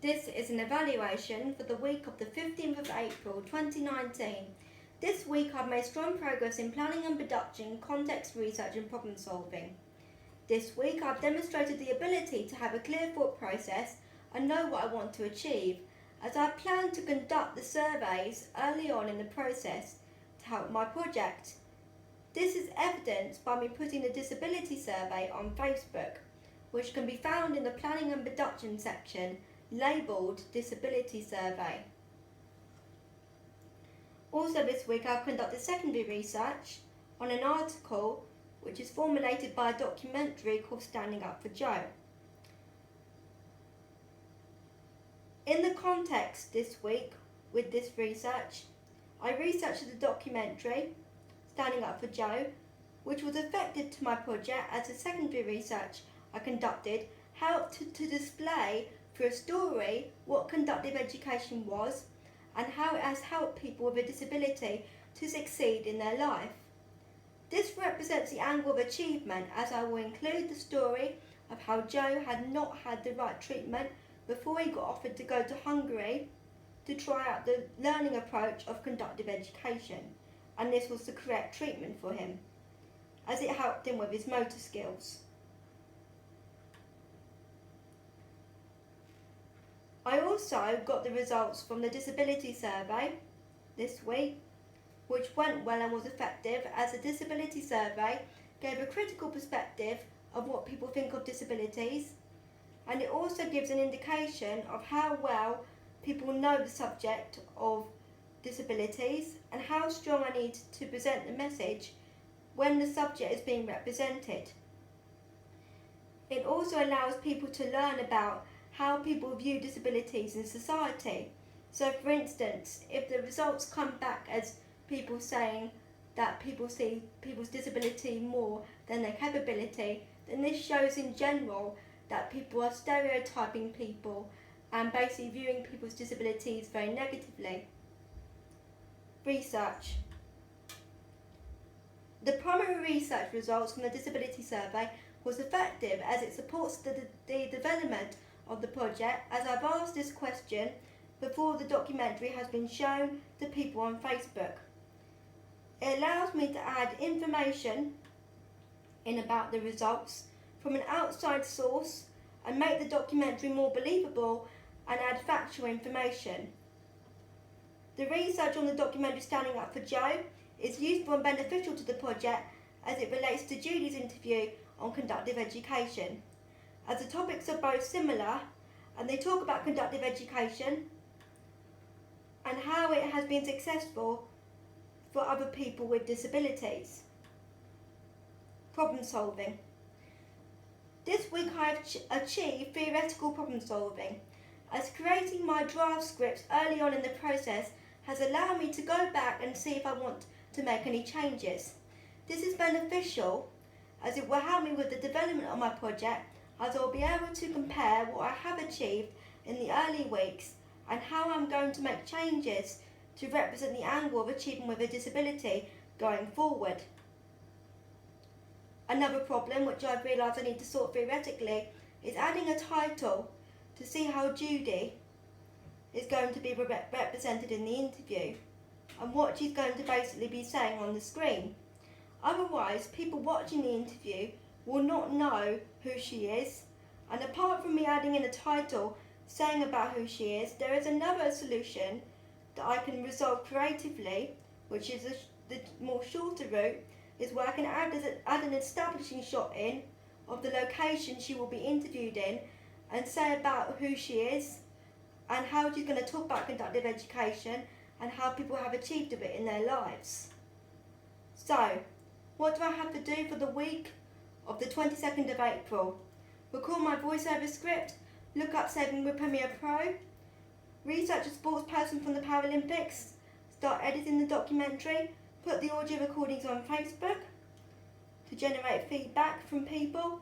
This is an evaluation for the week of the 15th of April 2019. This week I've made strong progress in planning and production, context research and problem solving. This week I've demonstrated the ability to have a clear thought process and know what I want to achieve, as I plan to conduct the surveys early on in the process to help my project. This is evidenced by me putting the disability survey on Facebook, which can be found in the planning and production section labelled Disability Survey. Also this week I've conducted secondary research on an article which is formulated by a documentary called Standing Up for Joe. In the context this week with this research, I researched the documentary Standing Up for Joe, which was effective to my project as the secondary research I conducted helped to display through a story what conductive education was and how it has helped people with a disability to succeed in their life. This represents the angle of achievement, as I will include the story of how Joe had not had the right treatment before he got offered to go to Hungary to try out the learning approach of conductive education, and this was the correct treatment for him, as it helped him with his motor skills. I also got the results from the disability survey this week, which went well and was effective, as the disability survey gave a critical perspective of what people think of disabilities, and it also gives an indication of how well people know the subject of disabilities and how strong I need to present the message when the subject is being represented. It also allows people to learn about how people view disabilities in society. So for instance, if the results come back as people saying that people see people's disability more than their capability, then this shows in general that people are stereotyping people and basically viewing people's disabilities very negatively. Research. The primary research results from the disability survey was effective, as it supports the development of the project, as I've asked this question before the documentary has been shown to people on Facebook. It allows me to add information in about the results from an outside source and make the documentary more believable and add factual information. The research on the documentary Standing Up for Joe is useful and beneficial to the project, as it relates to Julie's interview on conductive education, as the topics are both similar and they talk about conductive education and how it has been successful for other people with disabilities. Problem solving. This week I have achieved theoretical problem solving, as creating my draft scripts early on in the process has allowed me to go back and see if I want to make any changes. This is beneficial, as it will help me with the development of my project, as I will be able to compare what I have achieved in the early weeks and how I'm going to make changes to represent the angle of achieving with a disability going forward. Another problem which I've realised I need to sort theoretically is adding a title to see how Judy is going to be represented in the interview and what she's going to basically be saying on the screen. Otherwise, people watching the interview will not know who she is, and apart from me adding in a title saying about who she is, there is another solution that I can resolve creatively, which is the more shorter route, is where I can add an establishing shot in of the location she will be interviewed in and say about who she is and how she's going to talk about conductive education and how people have achieved a bit in their lives. So, what do I have to do for the week of the 22nd of April? Record my voiceover script, look up Saving with Premiere Pro, research a sports person from the Paralympics, start editing the documentary, put the audio recordings on Facebook to generate feedback from people,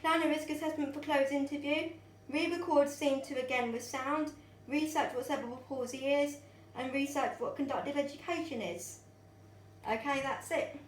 plan a risk assessment for closed interview, re-record scene 2 again with sound, research what cerebral palsy is, and research what conductive education is. Okay, that's it.